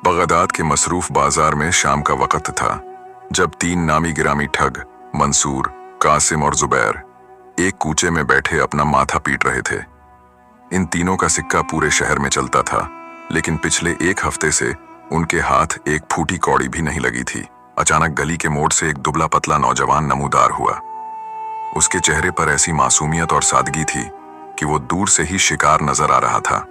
Baghdad के मसरूफ बाजार में शाम का वक्त था जब तीन नामी गिरामी ठग मंसूर, कासिम और जुबैर एक कूचे में बैठे अपना माथा पीट रहे थे। इन तीनों का सिक्का पूरे शहर में चलता था, लेकिन पिछले एक हफ्ते से उनके हाथ एक फूटी कौड़ी भी नहीं लगी थी। अचानक गली के मोड़ से एक दुबला पतला नौजवान नमूदार हुआ। उसके चेहरे पर ऐसी मासूमियत और सादगी थी कि वो दूर से ही शिकार नजर आ रहा था।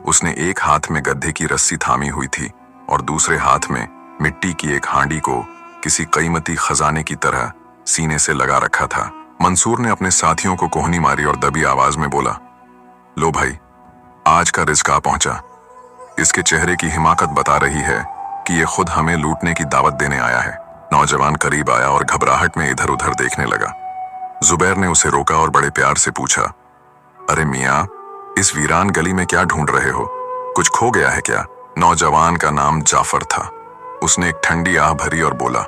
उसने एक हाथ में गड्ढे की रस्सी थामी हुई थी और दूसरे हाथ में मिट्टी की एक हांडी को किसी कीमती खजाने की तरह सीने से लगा रखा था। मंसूर ने अपने साथियों को कोहनी मारी और दबी आवाज में बोला, लो भाई, आज का रिस्क आ पहुंचा। इसके चेहरे की हिमाकत बता रही है कि ये खुद हमें लूटने की दावत देने आया है। नौजवान करीब आया और घबराहट में इधर उधर देखने लगा। जुबैर ने उसे रोका और बड़े प्यार से पूछा, अरे मियाँ, इस वीरान गली में क्या ढूंढ रहे हो? कुछ खो गया है क्या? नौजवान का नाम जाफर था। उसने एक ठंडी आह भरी और बोला,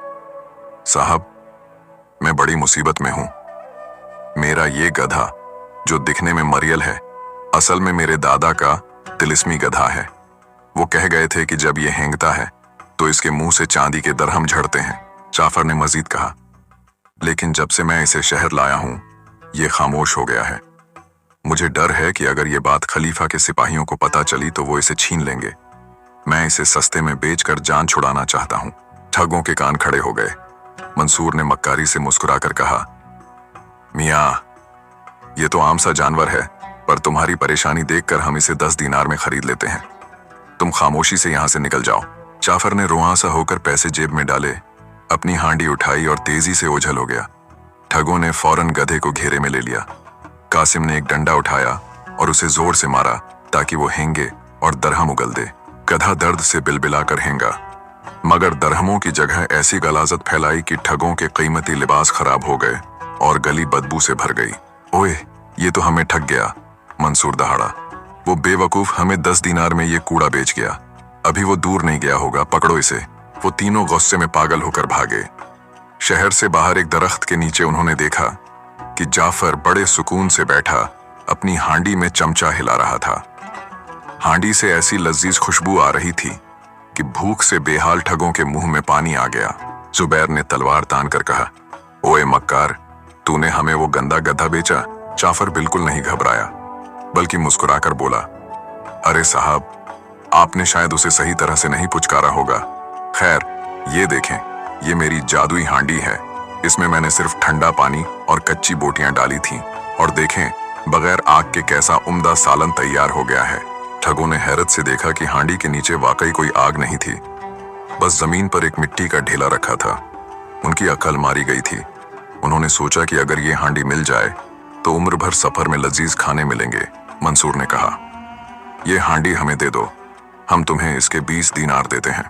साहब, मैं बड़ी मुसीबत में हूं। मेरा ये गधा जो दिखने में मरियल है, असल में मेरे दादा का तिलिस्मी गधा है। वो कह गए थे कि जब ये हेंगता है तो इसके मुंह से चांदी के दरहम झड़ते हैं। जाफर ने मजीद कहा, लेकिन जब से मैं इसे शहर लाया हूं, ये खामोश हो गया है। मुझे डर है कि अगर ये बात खलीफा के सिपाहियों को पता चली तो वो इसे छीन लेंगे। मैं इसे सस्ते में बेचकर जान छुड़ाना चाहता हूं। ठगों के कान खड़े हो गए। मंसूर ने मक्कारी से मुस्कुराकर कहा, मियाँ, ये तो आम सा जानवर है, पर तुम्हारी परेशानी देखकर हम इसे 10 दीनार में खरीद लेते हैं। तुम खामोशी से यहां से निकल जाओ। जाफर ने रुआं सा होकर पैसे जेब में डाले, अपनी हांडी उठाई और तेजी से ओझल हो गया। ठगों ने फौरन गधे को घेरे में ले लिया। कासिम ने एक डंडा उठाया और उसे जोर से मारा ताकि वो हेंगे और दरहम उगल दे। गधा दर्द से बिलबिलाकर हेंगा, मगर दरहमों की जगह ऐसी गलाजत फैलाई कि ठगों के कीमती लिबास खराब हो गए और गली बदबू से भर गई। ओए, ये तो हमें ठग गया। मंसूर दहाड़ा, वो बेवकूफ हमें 10 दीनार में ये कूड़ा बेच गया। अभी वो दूर नहीं गया होगा, पकड़ो इसे। वो तीनों गुस्से में पागल होकर भागे। शहर से बाहर एक दरख्त के नीचे उन्होंने देखा कि जाफर बड़े सुकून से बैठा अपनी हांडी में चमचा हिला रहा था। हांडी से ऐसी लजीज खुशबू आ रही थी कि भूख से बेहाल ठगों के मुंह में पानी आ गया। जुबैर ने तलवार तान कर कहा, ओए मक्कार, तूने हमें वो गंदा गधा बेचा? जाफर बिल्कुल नहीं घबराया, बल्कि मुस्कुराकर बोला, अरे साहब, आपने शायद उसे सही तरह से नहीं पुचकारा होगा। खैर, ये देखें, ये मेरी जादुई हांडी है। इसमें मैंने सिर्फ ठंडा पानी और कच्ची बोटियां डाली थीं, और देखें, बगैर आग के कैसा उम्दा सालन तैयार हो गया है। ठगों ने हैरत से देखा कि हांडी के नीचे वाकई कोई आग नहीं थी, बस जमीन पर एक मिट्टी का ढेला रखा था। उनकी अकल मारी गई थी। उन्होंने सोचा कि अगर ये हांडी मिल जाए तो उम्र भर सफर में लजीज खाने मिलेंगे। मंसूर ने कहा, ये हांडी हमें दे दो, हम तुम्हें इसके 20 दीनार देते हैं।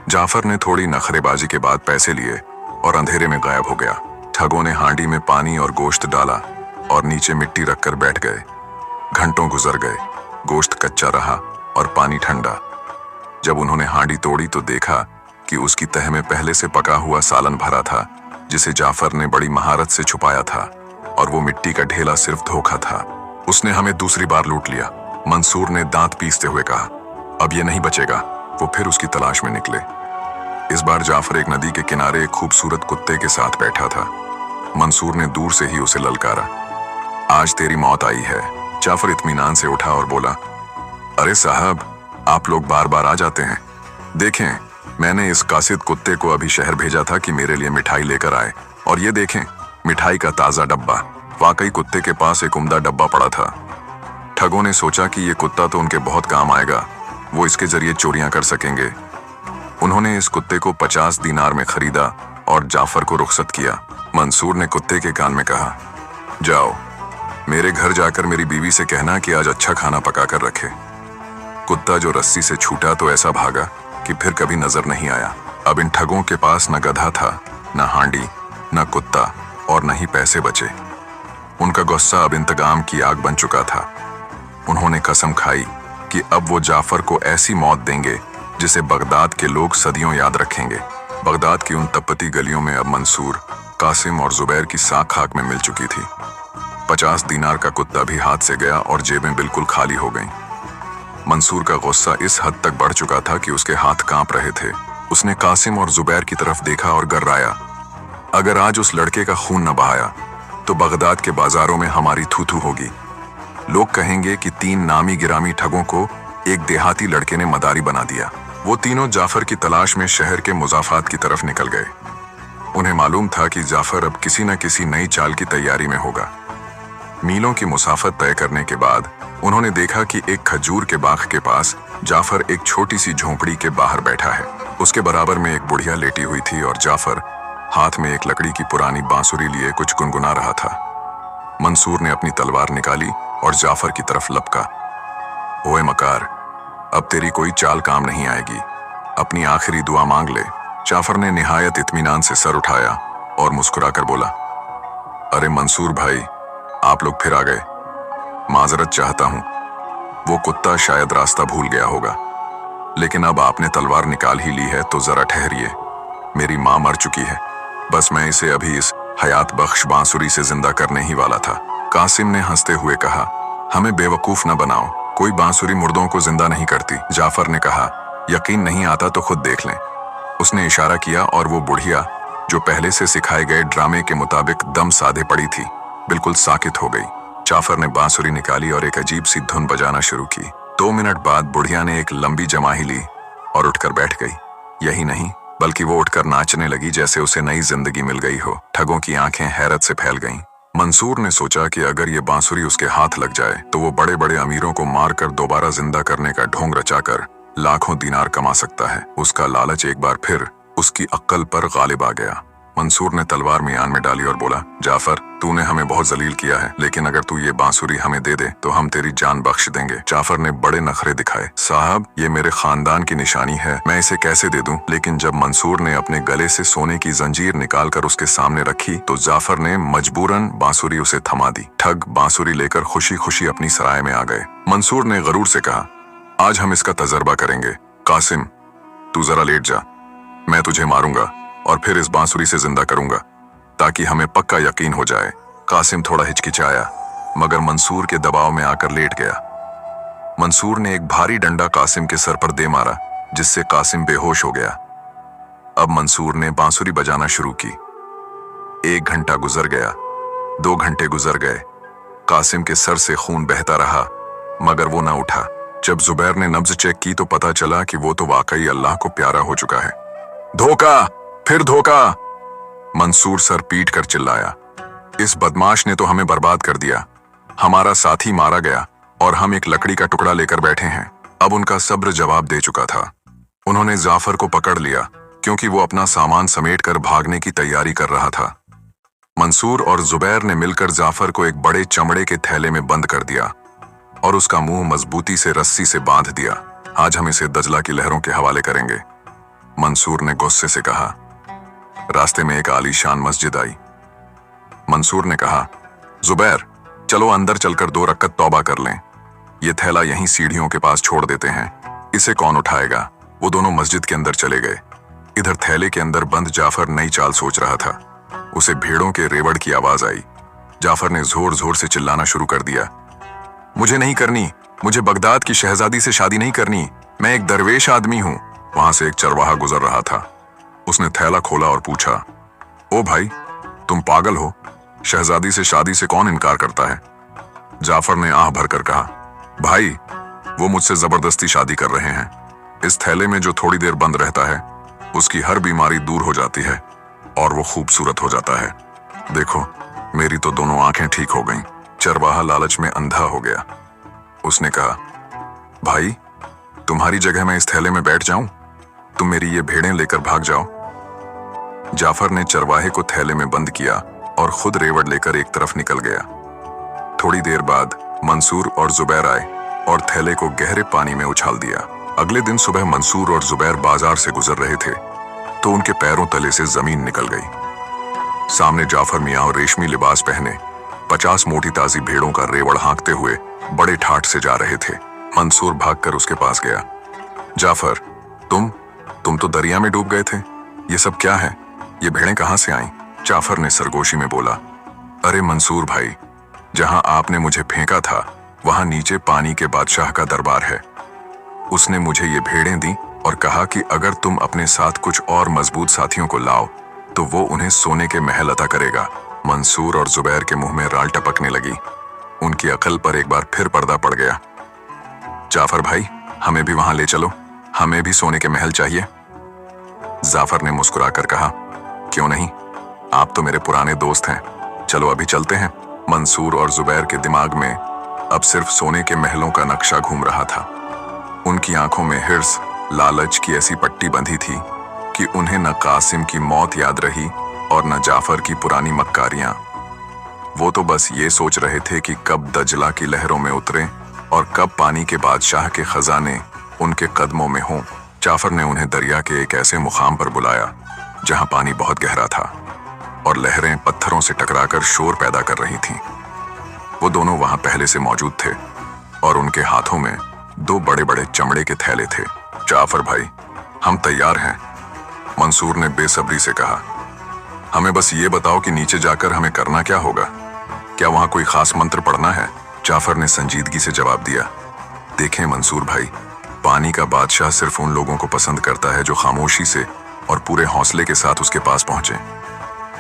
जाफर ने थोड़ी नखरेबाजी के बाद पैसे लिए और अंधेरे में गायब हो गया। ठगों ने हांडी में पानी और गोश्त डाला और नीचे मिट्टी रखकर बैठ गए। घंटों गुजर गए, गोश्त कच्चा रहा और पानी ठंडा। जब उन्होंने हांडी तोड़ी तो देखा कि उसकी तह में पहले से पका हुआ सालन भरा था, जिसे जाफर ने बड़ी महारत से छुपाया था, और वो मिट्टी का ढेला सिर्फ धोखा था। उसने हमें दूसरी बार लूट लिया, मंसूर ने दांत पीसते हुए कहा। अब ये नहीं बचेगा। वो फिर उसकी तलाश में निकले। इस बार जाफर एक नदी के किनारे एक खूबसूरत कुत्ते के साथ बैठा था। मंसूर ने दूर से ही उसे ललकारा, आज तेरी मौत आई है। जाफर इत्मीनान से उठा और बोला, अरे साहब, आप लोग बार बार आ जाते हैं। देखें, मैंने इस कासिद कुत्ते को अभी शहर भेजा था कि मेरे लिए मिठाई लेकर आए, और ये देखें, मिठाई का ताजा डब्बा। वाकई कुत्ते के पास एक उम्दा डब्बा पड़ा था। ठगों ने सोचा कि ये कुत्ता तो उनके बहुत काम आएगा, वो इसके जरिए चोरियां कर सकेंगे। उन्होंने इस कुत्ते को 50 दीनार में खरीदा और जाफर को रुखसत किया। मंसूर ने कुत्ते के कान में कहा, जाओ, मेरे घर जाकर मेरी बीवी से कहना कि आज अच्छा खाना पका कर रखे। कुत्ता जो रस्सी से छूटा तो ऐसा भागा कि फिर कभी नजर नहीं आया। अब इन ठगों के पास न गधा था, न हांडी, न कुत्ता, और न ही पैसे बचे। उनका गुस्सा अब इंतकाम की आग बन चुका था। उन्होंने कसम खाई कि अब वो जाफर को ऐसी मौत देंगे जिसे बगदाद के लोग सदियों याद रखेंगे। बगदाद की उन तपती गलियों में अब मंसूर, कासिम और जुबैर की साख खाक में मिल चुकी थी। 50 दीनार का कुत्ता भी हाथ से गया और जेबें बिल्कुल खाली हो गईं। मंसूर का गुस्सा इस हद तक बढ़ चुका था कि उसके हाथ कांप रहे थे। उसने कासिम और जुबैर की तरफ देखा और गर्राया, अगर आज उस लड़के का खून न बहाया तो बगदाद के बाजारों में हमारी थू-थू होगी। लोग कहेंगे कि 3 नामी गिरामी ठगों को एक देहाती लड़के ने मदारी बना दिया। वो तीनों जाफर की तलाश में शहर के मुजाफात की तरफ निकल गए। उन्हें मालूम था कि जाफर अब किसी न किसी नई चाल की तैयारी में होगा। मीलों की मुसाफत तय करने के बाद उन्होंने देखा कि एक खजूर के बाग के पास जाफर एक छोटी सी झोंपड़ी के बाहर बैठा है। उसके बराबर में एक बुढ़िया लेटी हुई थी और जाफर हाथ में एक लकड़ी की पुरानी बांसुरी लिए कुछ गुनगुना रहा था। मंसूर ने अपनी तलवार निकाली और जाफर की तरफ लपका। ओए मकार, अब तेरी कोई चाल काम नहीं आएगी, अपनी आखिरी दुआ मांग ले। जाफर ने निहायत इत्मीनान से सर उठाया और मुस्कुराकर बोला, अरे मंसूर भाई, आप लोग फिर आ गए। माजरत चाहता हूं, वो कुत्ता शायद रास्ता भूल गया होगा, लेकिन अब आपने तलवार निकाल ही ली है तो जरा ठहरिए। मेरी माँ मर चुकी है, बस मैं इसे अभी इस हयात बख्श बांसुरी से जिंदा करने ही वाला था। कासिम ने हंसते हुए कहा, हमें बेवकूफ न बनाओ, कोई बांसुरी मुर्दों को जिंदा नहीं करती। जाफर ने कहा, यकीन नहीं आता तो खुद देख लें। उसने इशारा किया और वो बुढ़िया, जो पहले से सिखाए गए ड्रामे के मुताबिक दम साधे पड़ी थी, बिल्कुल साकित हो गई। जाफर ने बांसुरी निकाली और एक अजीब सी धुन बजाना शुरू की। 2 मिनट बाद बुढ़िया ने एक लंबी जमाही ली और उठकर बैठ गई। यही नहीं, बल्कि वो उठकर नाचने लगी जैसे उसे नई जिंदगी मिल गई हो। ठगों की आंखें हैरत से फैल गईं। मंसूर ने सोचा कि अगर ये बांसुरी उसके हाथ लग जाए तो वो बड़े बड़े अमीरों को मारकर दोबारा जिंदा करने का ढोंग रचाकर लाखों दिनार कमा सकता है। उसका लालच एक बार फिर उसकी अक्ल पर गालिब आ गया। मंसूर ने तलवार मियान में डाली और बोला, जाफर, तूने हमें बहुत जलील किया है, लेकिन अगर तू ये बांसुरी हमें दे दे तो हम तेरी जान बख्श देंगे। जाफर ने बड़े नखरे दिखाए। साहब, ये मेरे खानदान की निशानी है, मैं इसे कैसे दे दूं? लेकिन जब मंसूर ने अपने गले से सोने की जंजीर निकालकर उसके सामने रखी तो जाफर ने मजबूरन बांसुरी उसे थमा दी। ठग बांसुरी लेकर खुशी खुशी अपनी सराय में आ गए। मंसूर ने गरूर से कहा, आज हम इसका तजर्बा करेंगे। कासिम, तू जरा लेट जा, मैं तुझे मारूंगा और फिर इस बांसुरी से जिंदा करूंगा ताकि हमें पक्का यकीन हो जाए। कासिम थोड़ा हिचकिचाया, मगर मंसूर के दबाव में आकर लेट गया। मंसूर ने एक भारी डंडा कासिम के सर पर दे मारा, जिससे कासिम बेहोश हो गया। अब मंसूर ने बांसुरी बजाना शुरू की। 1 घंटा गुजर गया, 2 घंटे गुजर गए। कासिम के सर से खून बहता रहा, मगर वो ना उठा। जब जुबैर ने नब्ज चेक की तो पता चला कि वो तो वाकई अल्लाह को प्यारा हो चुका है। धोखा, फिर धोखा! मंसूर सर पीट कर चिल्लाया, इस बदमाश ने तो हमें बर्बाद कर दिया। हमारा साथी मारा गया और हम एक लकड़ी का टुकड़ा लेकर बैठे हैं। अब उनका सब्र जवाब दे चुका था। उन्होंने जाफर को पकड़ लिया क्योंकि वो अपना सामान समेटकर भागने की तैयारी कर रहा था। मंसूर और जुबैर ने मिलकर जाफर को एक बड़े चमड़े के थैले में बंद कर दिया और उसका मुंह मजबूती से रस्सी से बांध दिया। आज हम इसे दजला की लहरों के हवाले करेंगे। मंसूर ने गुस्से से कहा। रास्ते में एक आलीशान मस्जिद आई। मंसूर ने कहा, जुबैर, चलो अंदर चलकर 2 रकअत तौबा कर लें। ये थैला यहीं सीढ़ियों के पास छोड़ देते हैं, इसे कौन उठाएगा? वो दोनों मस्जिद के अंदर चले गए। इधर थैले के अंदर बंद जाफर नई चाल सोच रहा था। उसे भेड़ों के रेवड़ की आवाज आई। जाफर ने जोर जोर से चिल्लाना शुरू कर दिया, मुझे नहीं करनी, मुझे बगदाद की शहजादी से शादी नहीं करनी, मैं एक दरवेश आदमी हूं। वहां से एक चरवाहा गुजर रहा था। उसने थैला खोला और पूछा, ओ भाई, तुम पागल हो? शहजादी से शादी से कौन इनकार करता है? जाफर ने आह भरकर कहा, भाई, वो मुझसे जबरदस्ती शादी कर रहे हैं। इस थैले में जो थोड़ी देर बंद रहता है उसकी हर बीमारी दूर हो जाती है और वो खूबसूरत हो जाता है। देखो, मेरी तो दोनों आंखें ठीक हो गईं। चरवाहा लालच में अंधा हो गया। उसने कहा, भाई, तुम्हारी जगह मैं इस थैले में बैठ जाऊं? तुम मेरी ये भेड़ें लेकर भाग जाओ। जाफर ने चरवाहे को थैले में बंद किया और खुद रेवड़ लेकर एक तरफ निकल गया। थोड़ी देर बाद मंसूर और जुबैर आए और थैले को गहरे पानी में उछाल दिया। अगले दिन सुबह मंसूर और जुबैर बाजार से गुजर रहे थे तो उनके पैरों तले से जमीन निकल गई। सामने जाफर मियां और रेशमी लिबास पहने 50 मोटी ताजी भेड़ों का रेवड़ हाँकते हुए बड़े ठाठ से जा रहे थे। मंसूर भागकर उसके पास गया। जाफर, तुम तो दरिया में डूब गए थे। ये सब क्या है? ये भेड़ें कहां से आईं? जाफर ने सरगोशी में बोला, अरे मंसूर भाई, जहां आपने मुझे फेंका था वहां नीचे पानी के बादशाह का दरबार है। उसने मुझे ये भेड़ें दी और कहा कि अगर तुम अपने साथ कुछ और मजबूत साथियों को लाओ तो वो उन्हें सोने के महल अता करेगा। मंसूर और जुबैर के मुंह में राल टपकने लगी। उनकी अकल पर एक बार फिर पर्दा पड़ गया। जाफर भाई, हमें भी वहां ले चलो, हमें भी सोने के महल चाहिए। जाफर ने मुस्कुराकर कहा, क्यों नहीं, आप तो मेरे पुराने दोस्त हैं, चलो अभी चलते हैं। मंसूर और जुबैर के दिमाग में अब सिर्फ सोने के महलों का नक्शा घूम रहा था। उनकी आंखों में हिर्स, लालच की ऐसी पट्टी बंधी थी कि उन्हें न कासिम की मौत याद रही और न जाफर की पुरानी मक्कारियां। वो तो बस ये सोच रहे थे कि कब दजला की लहरों में उतरे और कब पानी के बादशाह के खजाने उनके कदमों में हों। जाफर ने उन्हें दरिया के एक ऐसे मुकाम पर बुलाया जहां पानी बहुत गहरा था और लहरें पत्थरों से टकराकर शोर पैदा कर रही थीं। वो दोनों वहां पहले से मौजूद थे और उनके हाथों में 2 बड़े बड़े चमड़े के थैले थे। जाफर भाई, हम तैयार हैं, मंसूर ने बेसब्री से कहा। हमें बस ये बताओ कि नीचे जाकर हमें करना क्या होगा, क्या वहां कोई खास मंत्र पढ़ना है? जाफर ने संजीदगी से जवाब दिया, देखें मंसूर भाई, पानी का बादशाह सिर्फ उन लोगों को पसंद करता है जो खामोशी से और पूरे हौसले के साथ उसके पास पहुंचे।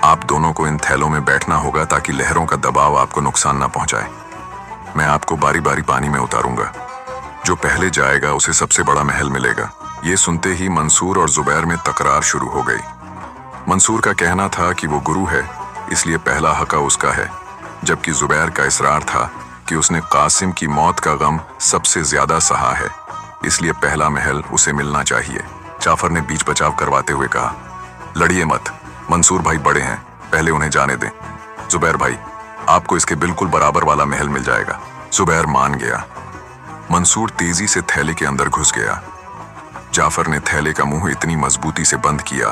आप दोनों को इन थैलों में बैठना होगा ताकि लहरों का दबाव आपको नुकसान ना पहुंचाए। मैं आपको बारी बारी पानी में उतारूंगा, जो पहले जाएगा उसे सबसे बड़ा महल मिलेगा। ये सुनते ही मंसूर और जुबैर में तकरार शुरू हो गई। मंसूर का कहना था कि वो गुरु है, इसलिए पहला हक उसका है, जबकि जुबैर का इसरार था कि उसने कासिम की मौत का गम सबसे ज्यादा सहा है, इसलिए पहला महल उसे मिलना चाहिए। जाफर ने बीच बचाव करवाते हुए कहा, लड़िए मत, मंसूर भाई बड़े हैं, पहले उन्हें जाने दें। जुबैर भाई, आपको इसके बिल्कुल बराबर वाला महल मिल जाएगा। जुबैर मान गया। मंसूर तेजी से थैले के अंदर घुस गया। जाफर ने थैले का मुंह इतनी मजबूती से बंद किया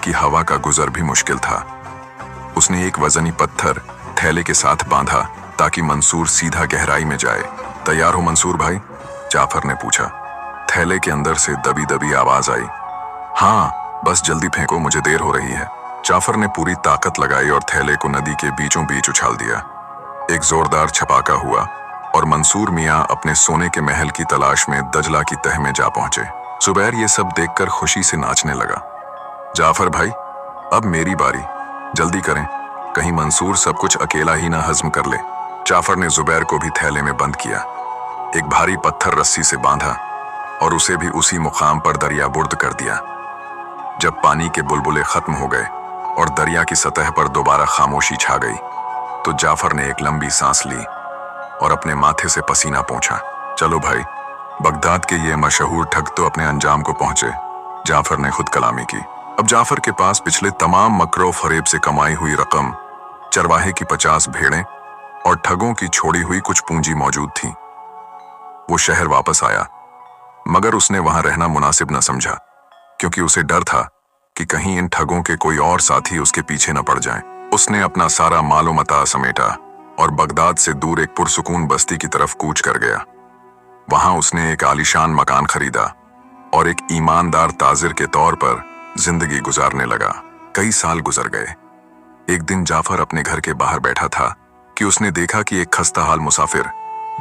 कि हवा का गुजर भी मुश्किल था। उसने एक वजनी पत्थर थैले के साथ बांधा ताकि मंसूर सीधा गहराई में जाए। तैयार हो मंसूर भाई? जाफर ने पूछा। थैले के अंदर से दबी दबी आवाज आई, हाँ, बस जल्दी फेंको, मुझे देर हो रही है। जाफर ने पूरी ताकत लगाई और थैले को नदी के बीचों बीच उछाल दिया। एक जोरदार छपाका हुआ और मंसूर मियां अपने सोने के महल की तलाश में दजला की तह में जा पहुंचे। जुबैर ये सब देखकर खुशी से नाचने लगा। जाफर भाई, अब मेरी बारी, जल्दी करें, कहीं मंसूर सब कुछ अकेला ही ना हजम कर ले। जाफर ने जुबैर को भी थैले में बंद किया, एक भारी पत्थर रस्सी से बांधा और उसे भी उसी मुकाम पर दरिया बुर्द कर दिया। जब पानी के बुलबुले खत्म हो गए और दरिया की सतह पर दोबारा खामोशी छा गई तो जाफर ने एक लंबी सांस ली और अपने माथे से पसीना पोंछा। चलो भाई, बगदाद के ये मशहूर ठग तो अपने अंजाम को पहुंचे, जाफर ने खुद कलामी की। अब जाफर के पास पिछले तमाम मकरो फरेब से कमाई हुई रकम, चरवाहे की 50 भेड़ें और ठगों की छोड़ी हुई कुछ पूंजी मौजूद थी। वो शहर वापस आया, मगर उसने वहां रहना मुनासिब न समझा, क्योंकि उसे डर था कि कहीं इन ठगों के कोई और साथी उसके पीछे न पड़ जाएं। उसने अपना सारा मालो मता समेटा और बगदाद से दूर एक पुरसुकून बस्ती की तरफ कूच कर गया। वहां उसने एक आलीशान मकान खरीदा और एक ईमानदार ताजिर के तौर पर जिंदगी गुजारने लगा। कई साल गुजर गए। एक दिन जाफर अपने घर के बाहर बैठा था कि उसने देखा कि एक खस्ताहाल मुसाफिर,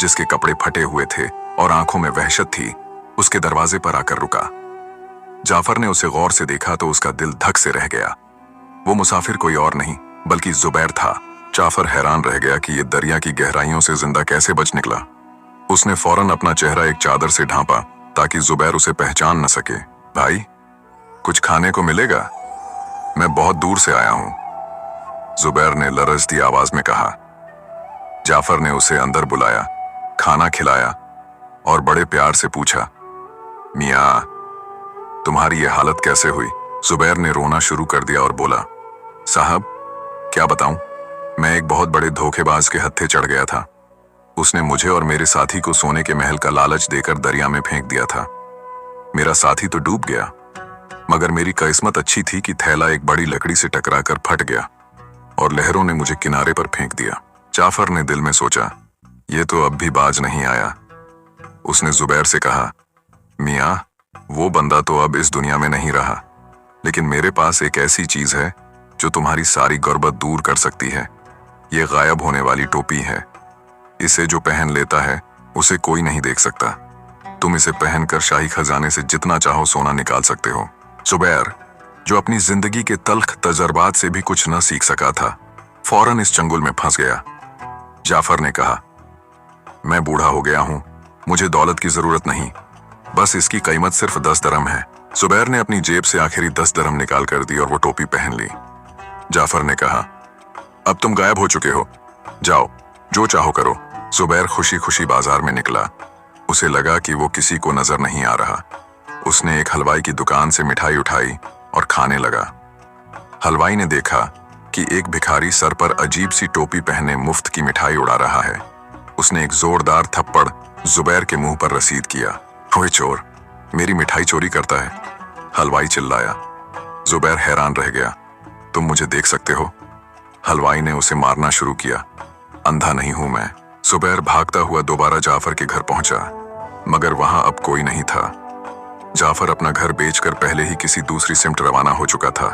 जिसके कपड़े फटे हुए थे और आंखों में वहशत थी, उसके दरवाजे पर आकर रुका। जाफर ने उसे गौर से देखा तो उसका दिल धक से रह गया। वो मुसाफिर कोई और नहीं बल्कि जुबैर था। जाफर हैरान रह गया कि ये दरिया की गहराइयों से जिंदा कैसे बच निकला। उसने फौरन अपना चेहरा एक चादर से ढांपा ताकि जुबैर उसे पहचान न सके। भाई, कुछ खाने को मिलेगा? मैं बहुत दूर से आया हूं, जुबैर ने लरजती आवाज में कहा। जाफर ने उसे अंदर बुलाया, खाना खिलाया और बड़े प्यार से पूछा, मियां, तुम्हारी ये हालत कैसे हुई? जुबैर ने रोना शुरू कर दिया और बोला, साहब, क्या बताऊं, मैं एक बहुत बड़े धोखेबाज के हत्थे चढ़ गया था। उसने मुझे और मेरे साथी को सोने के महल का लालच देकर दरिया में फेंक दिया था। मेरा साथी तो डूब गया, मगर मेरी किस्मत अच्छी थी कि थैला एक बड़ी लकड़ी से टकराकर फट गया और लहरों ने मुझे किनारे पर फेंक दिया। जाफर ने दिल में सोचा, ये तो अब भी बाज नहीं आया। उसने जुबैर से कहा, मियां, वो बंदा तो अब इस दुनिया में नहीं रहा, लेकिन मेरे पास एक ऐसी चीज है जो तुम्हारी सारी गुर्बत दूर कर सकती है। ये गायब होने वाली टोपी है। इसे जो पहन लेता है उसे कोई नहीं देख सकता। तुम इसे पहनकर शाही खजाने से जितना चाहो सोना निकाल सकते हो। जुबैर, जो अपनी जिंदगी के तल्ख तजर्बात से भी कुछ न सीख सका था, फौरन इस चंगुल में फंस गया। जाफर ने कहा, मैं बूढ़ा हो गया हूं, मुझे दौलत की जरूरत नहीं, बस इसकी कीमत सिर्फ 10 दरम है। जुबैर ने अपनी जेब से आखिरी 10 दरम निकाल कर दी और वो टोपी पहन ली। जाफर ने कहा, अब तुम गायब हो चुके हो, जाओ जो चाहो करो। जुबैर खुशी खुशी बाजार में निकला। उसे लगा कि वो किसी को नजर नहीं आ रहा। उसने एक हलवाई की दुकान से मिठाई उठाई और खाने लगा। हलवाई ने देखा कि एक भिखारी सर पर अजीब सी टोपी पहने मुफ्त की मिठाई उड़ा रहा है। उसने एक जोरदार थप्पड़ जुबैर के मुंह पर रसीद किया। ओए चोर, मेरी मिठाई चोरी करता है, हलवाई चिल्लाया। जुबैर हैरान रह गया। तुम मुझे देख सकते हो? हलवाई ने उसे मारना शुरू किया। अंधा नहीं हूं मैं। जुबैर भागता हुआ दोबारा जाफर के घर पहुंचा, मगर वहां अब कोई नहीं था। जाफर अपना घर बेचकर पहले ही किसी दूसरी सिमट रवाना हो चुका था।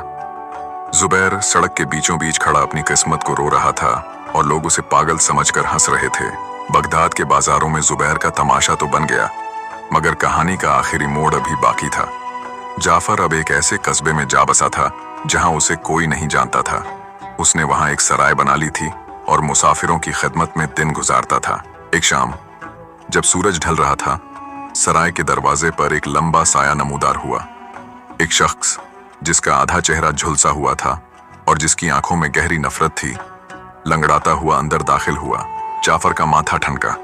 जुबैर सड़क के बीचों बीच खड़ा अपनी किस्मत को रो रहा था और लोग उसे पागल समझकर हंस रहे थे। बगदाद के बाजारों में जुबैर का तमाशा तो बन गया, मगर कहानी का आखिरी मोड़ अभी बाकी था। जाफर अब एक ऐसे कस्बे में जा बसा था जहां उसे कोई नहीं जानता था। उसने वहां एक सराय बना ली थी और मुसाफिरों की खिदमत में दिन गुजारता था। एक शाम जब सूरज ढल रहा था, सराय के दरवाजे पर एक लंबा साया नमूदार हुआ। एक शख्स जिसका आधा चेहरा झुलसा हुआ था और जिसकी आंखों में गहरी नफरत थी, लंगड़ाता हुआ अंदर दाखिल हुआ। जाफर का माथा ठनका।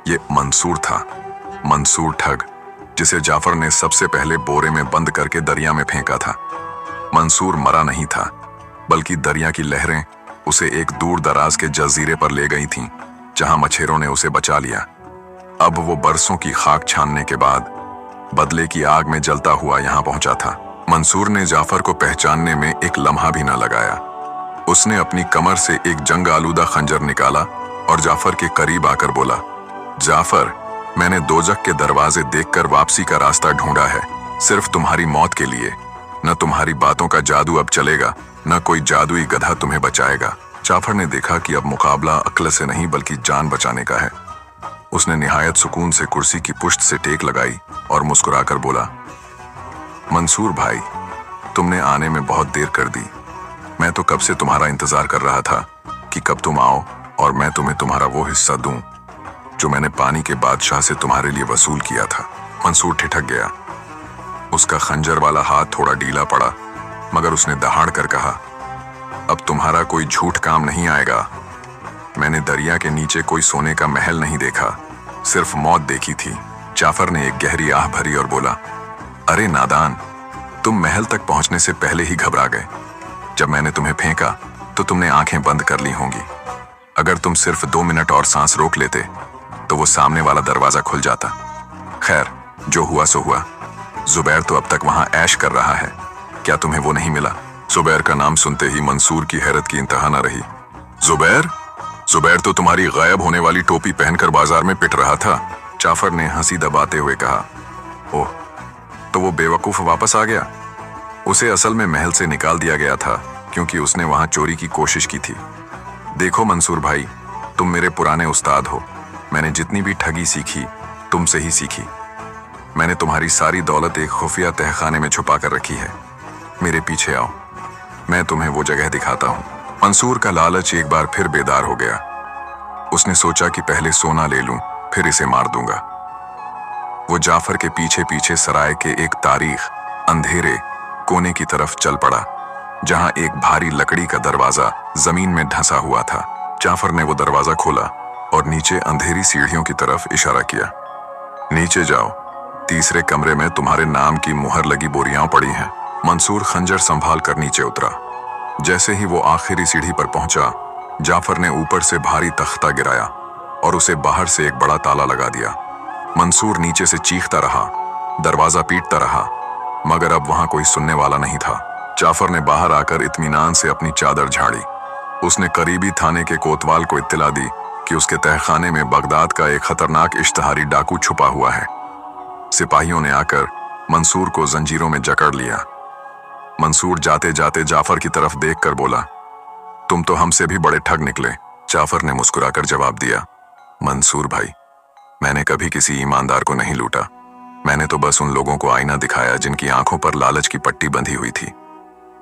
ये मंसूर था, मंसूर ठग, जिसे जाफर ने सबसे पहले बोरे में बंद करके दरिया में फेंका था। मंसूर मरा नहीं था, बल्कि दरिया की लहरें उसे एक दूर दराज के जजीरे पर ले गई थीं, जहां मछेरों ने उसे बचा लिया। अब वो बरसों की खाक छानने के बाद बदले की आग में जलता हुआ यहां पहुंचा था। मंसूर ने जाफर को पहचानने में एक लम्हा भी न लगाया। उसने अपनी कमर से एक जंग आलूदा खंजर निकाला और जाफर के करीब आकर बोला, जाफर, मैंने दोजख के दरवाजे देखकर वापसी का रास्ता ढूंढा है, सिर्फ तुम्हारी मौत के लिए। न तुम्हारी बातों का जादू अब चलेगा, न कोई जादुई गधा तुम्हें बचाएगा। जाफर ने देखा कि अब मुकाबला अक्ल से नहीं बल्कि जान बचाने का है। उसने निहायत सुकून से कुर्सी की पुश्त से टेक लगाई और मुस्कुराकर बोला, मंसूर भाई, तुमने आने में बहुत देर कर दी। मैं तो कब से तुम्हारा इंतजार कर रहा था कि कब तुम आओ और मैं तुम्हें तुम्हारा वो हिस्सा दूं जो मैंने पानी के बादशाह से तुम्हारे लिए वसूल किया था। मंसूर ठिठक गया। उसका खंजर वाला हाथ थोड़ा ढीला पड़ा, मगर उसने दहाड़ कर कहा, अब तुम्हारा कोई झूठ काम नहीं आएगा। मैंने दरिया के नीचे कोई सोने का महल नहीं देखा, सिर्फ मौत देखी थी। जाफर ने एक गहरी आह भरी और बोला, अरे नादान, तुम महल तक पहुंचने से पहले ही घबरा गए। जब मैंने तुम्हें फेंका तो तुमने आंखें बंद कर ली होंगी। अगर तुम सिर्फ 2 मिनट और सांस रोक लेते तो वो सामने वाला दरवाजा खुल जाता। खैर, जो हुआ सो हुआ। जुबैर तो अब तक वहां ऐश कर रहा है, क्या तुम्हें वो नहीं मिला? जुबैर का नाम सुनते ही मंसूर की हैरत की इंतहा न रही। जुबैर? जुबैर तो तुम्हारी गायब होने वाली टोपी पहनकर बाजार में पिट रहा था। जाफर ने हंसी दबाते हुए कहा, ओह, तो वो बेवकूफ वापस आ गया। उसे असल में महल से निकाल दिया गया था क्योंकि उसने वहां चोरी की कोशिश की थी। देखो मंसूर भाई, तुम मेरे पुराने उस्ताद हो। मैंने जितनी भी ठगी सीखी तुमसे ही सीखी। मैंने तुम्हारी सारी दौलत एक खुफिया तहखाने में छुपा कर रखी है। मेरे पीछे आओ, मैं तुम्हें वो जगह दिखाता हूँ। मंसूर का लालच एक बार फिर बेदार हो गया। उसने सोचा कि पहले सोना ले लूं, फिर इसे मार दूंगा। वो जाफर के पीछे पीछे सराय के एक तारीख अंधेरे कोने की तरफ चल पड़ा, जहां एक भारी लकड़ी का दरवाजा जमीन में ढंसा हुआ था। जाफर ने वो दरवाजा खोला और नीचे अंधेरी सीढ़ियों की तरफ इशारा किया। नीचे जाओ, तीसरे कमरे में तुम्हारे नाम की मुहर लगी बोरियां पड़ी हैं। मंसूर खंजर संभाल कर नीचे उतरा। जैसे ही वो आखिरी सीढ़ी पर पहुंचा, जाफर ने ऊपर से भारी तख्ता गिराया और उसे बाहर से एक बड़ा ताला लगा दिया। मंसूर नीचे से चीखता रहा, दरवाजा पीटता रहा, मगर अब वहां कोई सुनने वाला नहीं था। जाफर ने बाहर आकर इत्मीनान से अपनी चादर झाड़ी। उसने करीबी थाने के कोतवाल को इत्तला दी कि उसके तहखाने में बगदाद का एक खतरनाक इश्तहारी डाकू छुपा हुआ है। सिपाहियों ने आकर मंसूर को जंजीरों में जकड़ लिया। मंसूर जाते जाते जाफर की तरफ देखकर बोला, तुम तो हमसे भी बड़े ठग निकले। जाफर ने मुस्कुराकर जवाब दिया, मंसूर भाई, मैंने कभी किसी ईमानदार को नहीं लूटा। मैंने तो बस उन लोगों को आईना दिखाया जिनकी आंखों पर लालच की पट्टी बंधी हुई थी।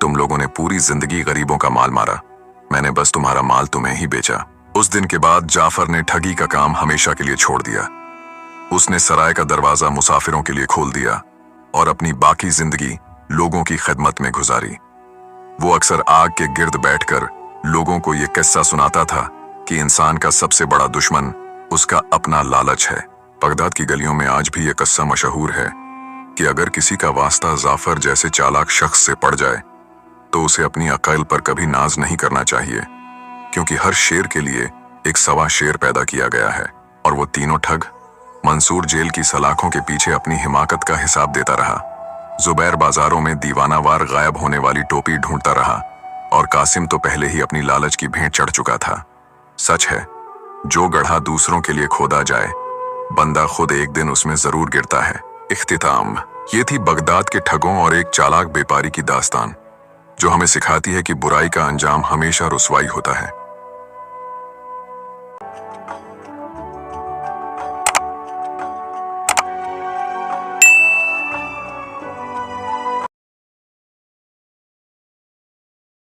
तुम लोगों ने पूरी जिंदगी गरीबों का माल मारा, मैंने बस तुम्हारा माल तुम्हें ही बेचा। उस दिन के बाद जाफर ने ठगी का काम हमेशा के लिए छोड़ दिया। उसने सराय का दरवाजा मुसाफिरों के लिए खोल दिया और अपनी बाकी जिंदगी लोगों की खिदमत में गुजारी। वो अक्सर आग के गिर्द बैठकर लोगों को ये किस्सा सुनाता था कि इंसान का सबसे बड़ा दुश्मन उसका अपना लालच है। बगदाद की गलियों में आज भी ये किस्सा मशहूर है कि अगर किसी का वास्ता जाफर जैसे चालाक शख्स से पड़ जाए तो उसे अपनी अक्ल पर कभी नाज नहीं करना चाहिए, क्योंकि हर शेर के लिए एक सवा शेर पैदा किया गया है। और वो तीनों ठग मंसूर जेल की सलाखों के पीछे अपनी हिमाकत का हिसाब देता रहा। जुबैर बाजारों में दीवानावार गायब होने वाली टोपी ढूंढता रहा और कासिम तो पहले ही अपनी लालच की भेंट चढ़ चुका था। सच है, जो गड्ढा दूसरों के लिए खोदा जाए, बंदा खुद एक दिन उसमें जरूर गिरता है। इख्तिताम, ये थी बगदाद के ठगों और एक चालाक व्यापारी की दास्तान, जो हमें सिखाती है कि बुराई का अंजाम हमेशा रुसवाई होता है।